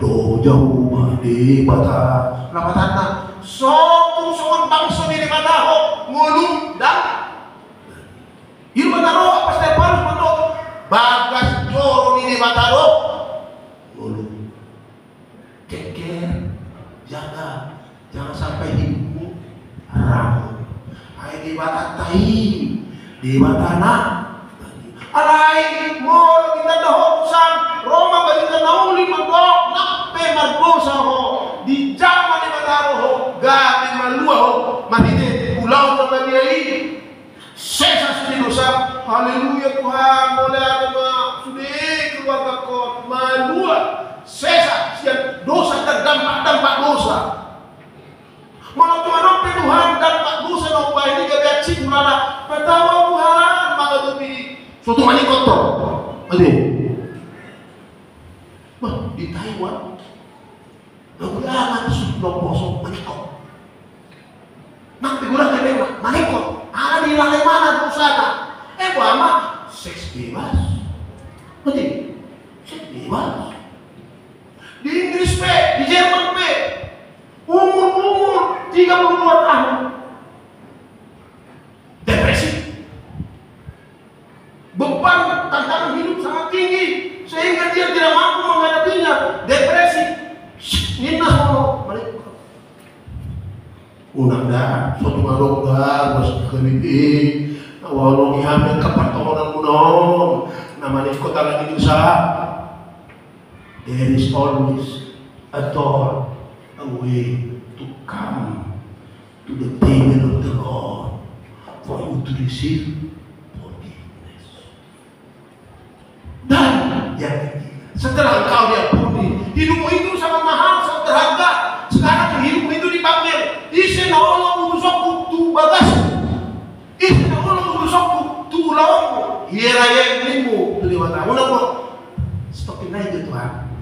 do jauh made bata nabatana sokung songon bangso di mata ho ngulung dan iru bataro apa Stefanus mandok bagas joro ini bataro ngulung keker jaga jangan sampai ibu haram ayo di batatai di batana alai mo kita dah sang Roma bagi nauli mandok nape margosa ho di jama di bataro ho gabi malua ho madide pulau namanya sesa dosa haleluya Tuhan boleh ada sudah keluarga kau malua dampak dosa. Malah Tuhan Tuhan dampak dosa nopo ini gak cik mulana. Pertama Tuhan maka tuh suatu mani kotor. Aduh. Bah, di Taiwan. Udah amat sudah kosong mani kotor. Nak figura kedewa, mani kotor. Ada di lalai mana dosa? Mama seks bebas. Betul. Seks bebas. Di Inggris P, di Jerman P, umur 32 tahun, depresi, beban tantangan hidup sangat tinggi sehingga dia tidak mampu menghadapinya, depresi, minus mau balik. Unanda, suatu madogga, bos kebiti, walau dihamil kepertonan munon, namanya kota lagi dosa. There is always a door, a way to come to the table of the Lord for you to receive forgiveness. Dan yang ketiga, setelah engkau diampuni, hidupmu itu sangat mahal, sangat berharga. Sekarang hidupmu itu dipanggil, isi Allah untuk sokku tu bagas, isi Allah untuk sokku tu lawan, hiraya ilmu lewat tahun apa? Stokin aja Tuhan.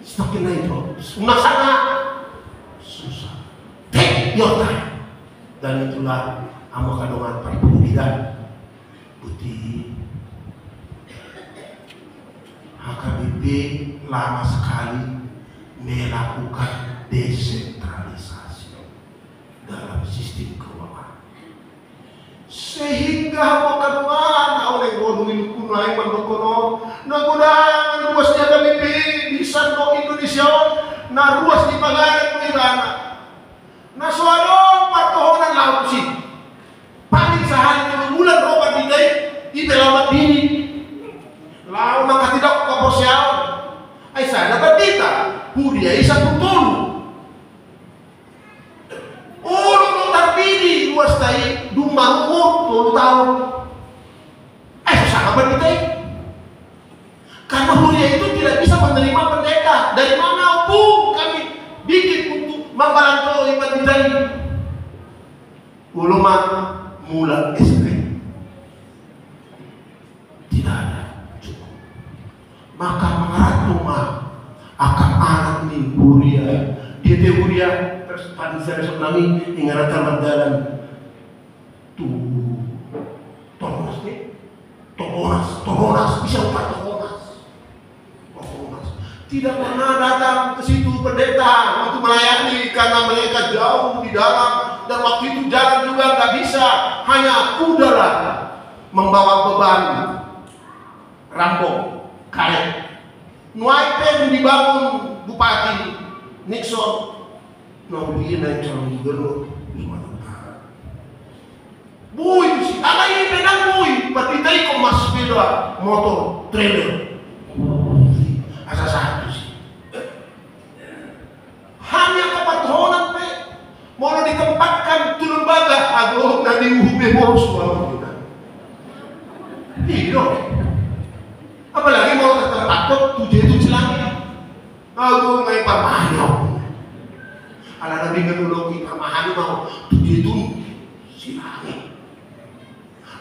Semakin naik sana susah. Take your time. Dan itulah amo kandungan perbudikan putih. HKBP lama sekali melakukan desentralisasi dalam sistem keuangan. Sehingga amo kandungan oleh godungin kunai mandokono nagodang ruas HKBP bisa no Indonesia na ruas di pagaran mo ibana na suaro patohonan laut sih paling sehari ng bulan roba di day ibelamat dini lao makatidak kaposyaw ay sana batita puri ay isa tutulong ulo no tarbidi ruas tayo dumarumot 10 tahun ay sasama ba di day. Karena Huria itu tidak bisa menerima pendeta. Dari mana pun kami bikin untuk membantu ibadah kita ini. Ulama mula SP tidak ada cukup. Maka mengaratuma akan anak ni Huria. Dia te Huria terus pada saya nami ingaratan mandalan tu Tohonas bisa upah Tohonas. Tidak pernah datang ke situ pendeta untuk melayani karena mereka jauh di dalam dan waktu itu jalan juga nggak bisa, hanya kuda lah membawa beban rampok karet. Nuaipen dibangun Bupati Nixon, Naudien naik calon gubernur Sumatera Utara. Bui sih, alai pedang bui, patitai kemas sepeda motor trailer. Asa satu sih. Hanya kepatuhan pe mau ditempatkan di lembaga agung dan diubah boros suara kita. Iya. Apalagi mau tertempat tujuh selangit. Agung naik parmahyo. Ala nabi ngenologi parmahyo mau tujuh silangit.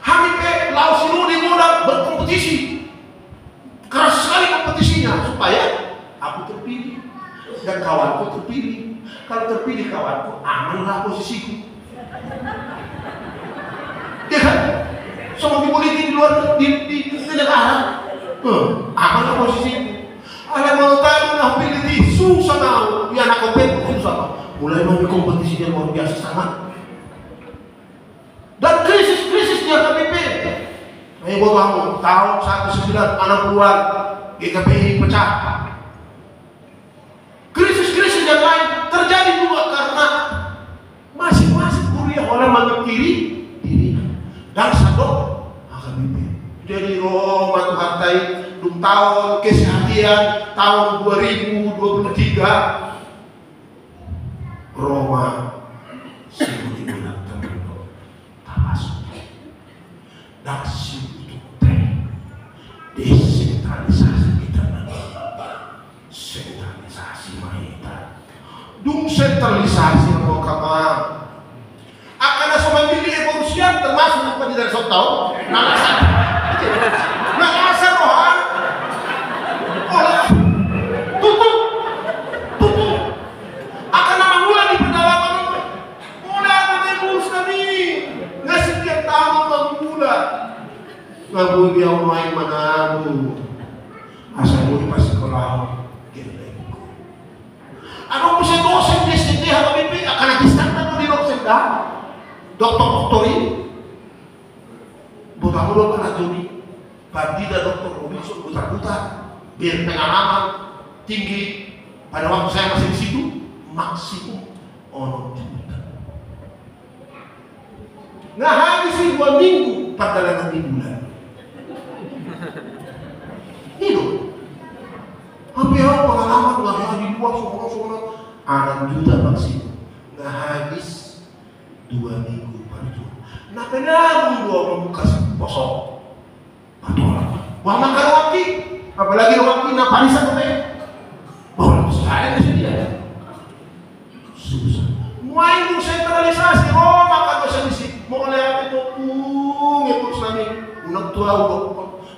Kami pe lau sinu di modal berkompetisi. Keras sekali kompetisinya supaya aku terpilih dan kawanku terpilih. Kalau terpilih kawanku, amanlah posisiku. Ya kan? Semua di politik di luar di negara, amanlah posisiku. Ada mau tahu nah pilih susah tahu, ya anak kompet susah. Mulai mau kompetisinya luar biasa sangat. Dan krisis di HKBP. Ayo bangun tahun 1960-an GKPI pecah. Krisis-krisis yang lain terjadi juga karena masing-masing kuliah orang mengekiri diri dan sadok HKBP. Jadi Roma Tuhantai dum tahun kesehatan tahun 2023 Roma sibuk digunakan untuk termasuk dan desentralisasi kita nanti sentralisasi mayoritas sentralisasi mau kama akan asa memilih evolusian termasuk apa di dalam tahu nangasa rohan olah tutup akan mula di pedalaman mula ada ngurus kami nggak setiap tahun mula ngabu dia main manamu asal mau pas sekolah ano po siya dosen di STT HKBP akan nag-standard mo di dosen da doktor-doktorin buta-buta ka na duni partida Dr. Robinson buta-buta biar pengalaman tinggi pada waktu saya masih di situ maksimum ono juta nah habis 2 minggu perjalanan di bulan itu hampir pengalaman nggak di luar semua 6 juta maksimum nggak habis 2 minggu baru nah penang dua membuka posok patola wah makan waktu apalagi waktu na parisan katanya oh saya di sini ya susah mulai itu sentralisasi makan dosa di sini mau lihat itu itu sami unak tua udah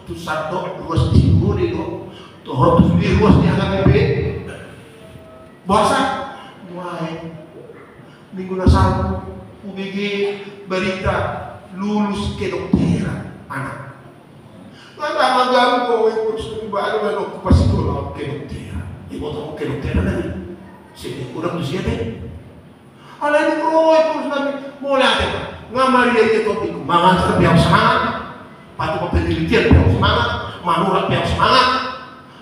tu satu ruas timur itu tuh tu di ruas di HKBP bahasa mulai minggu nasal UBG berita lulus kedokteran anak nggak magang kau ikut baru baru okupasi kalau kedokteran ibu tahu kedokteran lagi sih kurang usia deh ala ini bro ikut nanti mau lihat apa ngamari dia topik mangan terbiak semangat patu penelitian biak semangat manurat biak semangat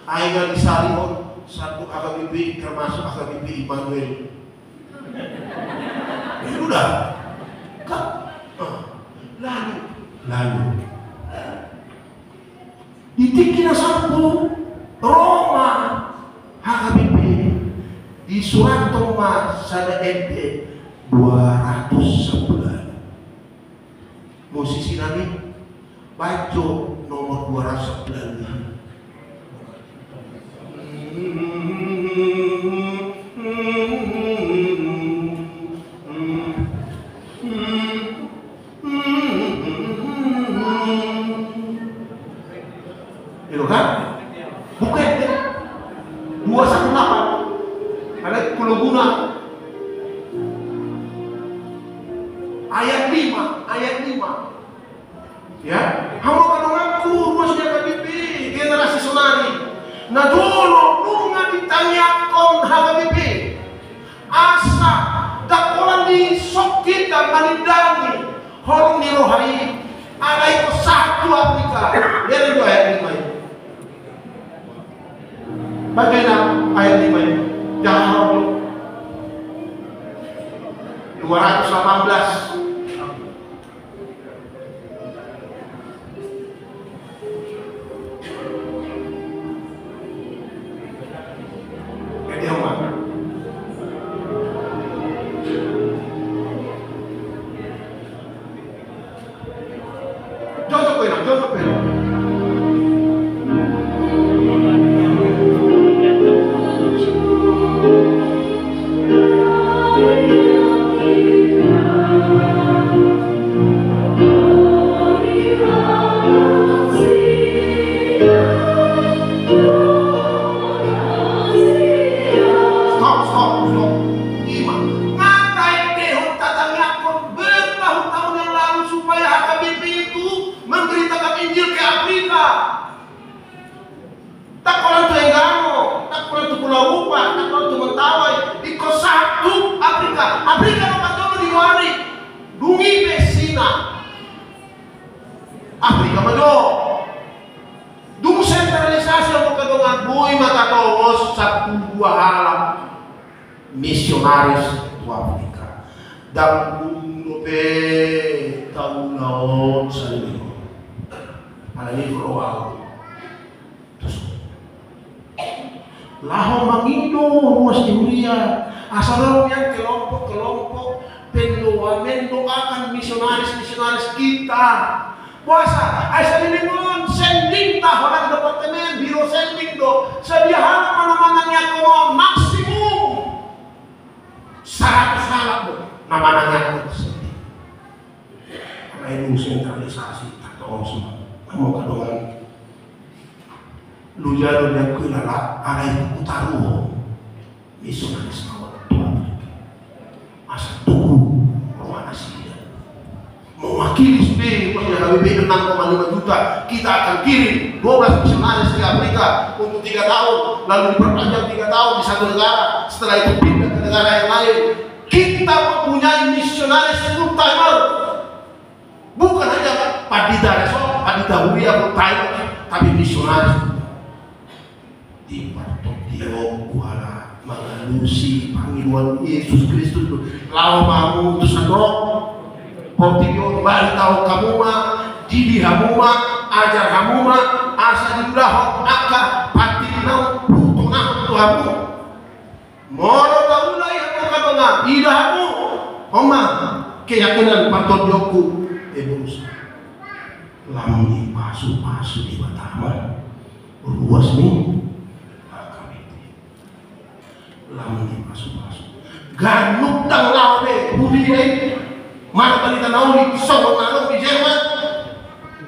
ayo disari satu HKBP termasuk HKBP Immanuel itu udah kan lalu ditikina satu Roma HKBP di surat Thomas sada MP 200 sebulan musisi nami bajo nomor 209 itu kan bukan 218 ada kuluguna ayat 5 ya hamu kadang-kadang ruasnya KBP generasi sonari nah dulu lunga ditanyakan HKBP asa dakolan di sok kita manidangi horong di rohai ada itu satu Afrika dia itu ayat 5 ini bagaimana ayat 5 ini jangan harap 218 Afrika mado dung sentralisasi ang pagkadungan buhay makatawos sa tuwahalang misionaris to Afrika dan mundo pe taulaon sa libro para libro wow lahong mangindo ruas Julia asal yang kelompok-kelompok pendoamento akan misionaris kita puasa asal ini pun sending tahunan departemen biro sending do sediakan mana-mananya kono maksimum 100 halak nama nanya sedih. Karena itu sentralisasi atau semua. Kamu kadang lu jalan yang kulala alai utaru misionaris awal Tuhan masa tunggu rumah nasi mewakili SB punya HBB 6,5 juta. Kita akan kirim 12 misionaris ke Afrika untuk 3 tahun, lalu diperpanjang 3 tahun di satu negara, setelah itu pindah ke negara yang lain. Kita mempunyai misionaris full timer, bukan hanya Padita Resort, Padita Huria full timer, tapi misionaris di Partok Dio Kuala Mangalusi Panggiluan Yesus Kristus lau mamu tu sadok Portio bali tahu kamuma didi hamuma ajar hamuma asa diulah akka pati nau putuna tuhamu moro taula yang katona idahamu oma keyakinan Partok Dioku ebus lamni pasu-pasu di Batama ruas nih lamni pasu-pasu ganuk tang lawe budi deh mana balita nauli sawang nalong di Jerman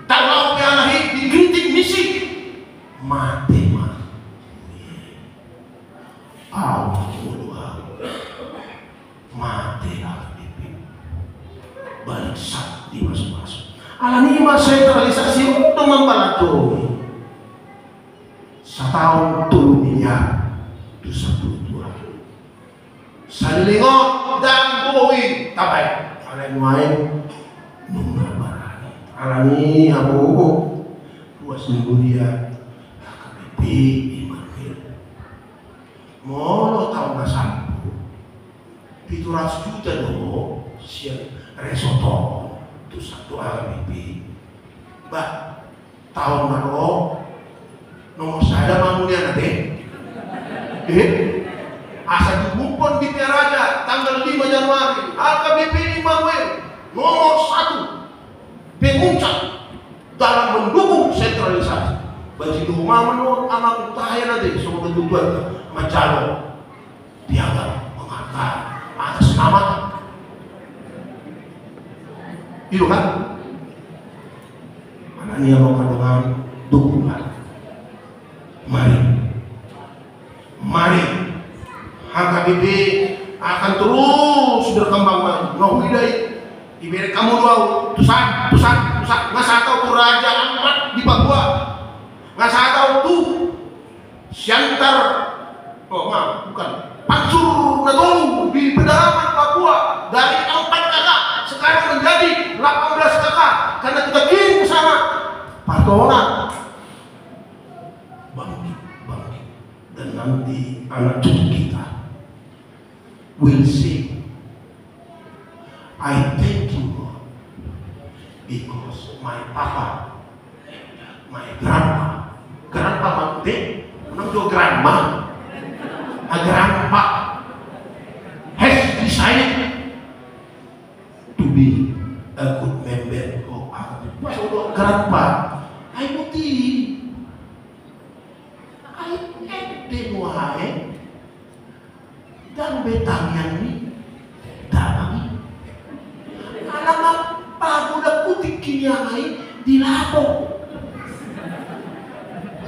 tang lawe alahi di kritik misi mati mati mati aktivi balik sak di masuk-masuk alani mas sentralisasi untuk membantu setahun 2 miliar itu 10 Salilingot dan Bowi tabai alai main nunggu barani alani abu luas minggu dia KBP Immanuel molo tahun nasampu 700 juta doh siap resoto itu satu KBP bah tahun baru nomor saya mamunya nanti asa dikumpul di Raja tanggal 5 Januari AKBP Immanuel nomor 1 pemuncak dalam mendukung sentralisasi bagi rumah menurut anak utaya nanti semua ketujuan Macalo piagam mengangkat atas nama itu kan anaknya mau dengan dukungan mari HKBP akan terus berkembang maju. Dari diberi kamu doa, tusan, nggak saya tahu tuh Raja Ampat di Papua, nggak saya tahu tuh Siantar, oh maaf bukan, Pansur Natolu di pedalaman Papua dari 4 kakak sekarang menjadi 18 kakak karena kita kirim ke sana Partona bangkit dan nanti anak cucu kita will say, I thank you God because my papa, my grandpa mati, menang grandma, grandpa has decided to be a good member of our grandpa. I putih, I denuai. Dan betang yang ini dalam alam apa udah putih kiniangai di lapo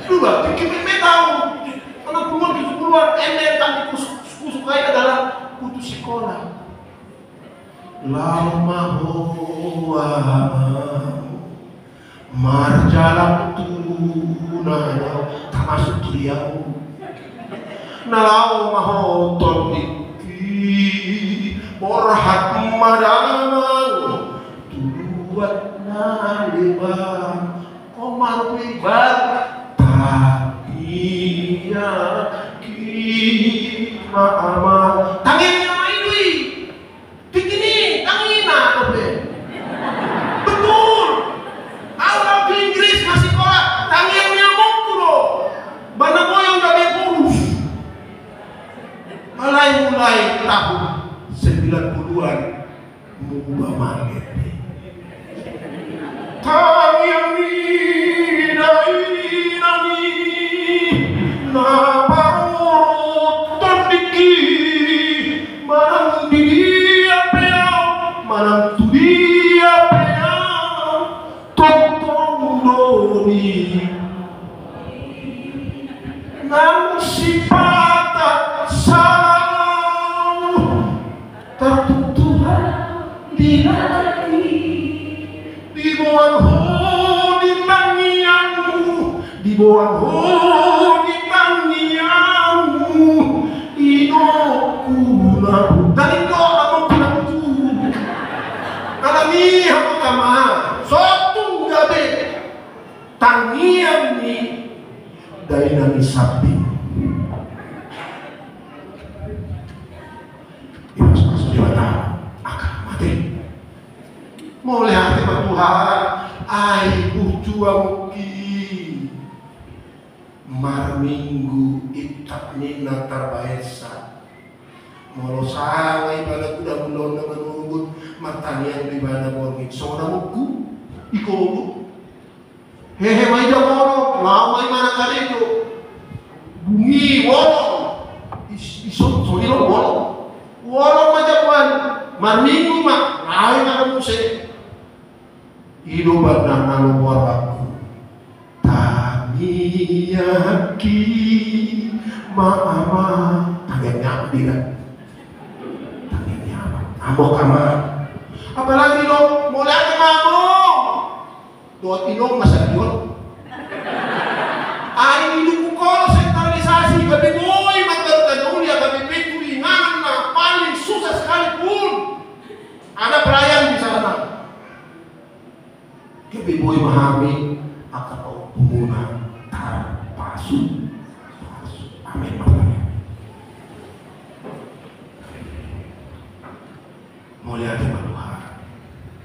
dua tiket tahu anak keluar enak kusukai adalah putus sekolah lama hoa marjalan tunanya termasuk Riau nalau mahoton diki borhat madang tuduat naliban komar libat takiya kima amal tangin yang ini begini tangin apa betul kalau di Inggris masih sekolah tangin yang mukro bana boyong dari kurus mulai tahun 90-an mengubah market. Tangiani na parut terdiki mandi bumi nang sifat salam tertutuhan di hati di bawah di tangianmu di bawah di tangianmu inoku nabu dari doa aku nabu alami aku kama sotung gabe tangian ni dari nami sapi itu masuk dewata akan mati mulai hati Tuhan ai bujuamuki mar minggu itak nina tarbaesa molo sangai pada kuda bulon na manungut matanian ribana borgit sona muku ikomu hehe mai jamoro mau mai mana karito bungi wolong iso solilo wolong majapan mar minggu mak ai na muse hidup na nalobor aku taniyaki maama tangiannya tidak tangiannya amok kamar apalagi lo mulai ke mamo doat inong masayon ay hidup ko sentralisasi gabi boy magkatanon ya gabi pitulingan na paling susah sekalipun ada perayaan di sana gabi boy mahami akan pemuna tar pasu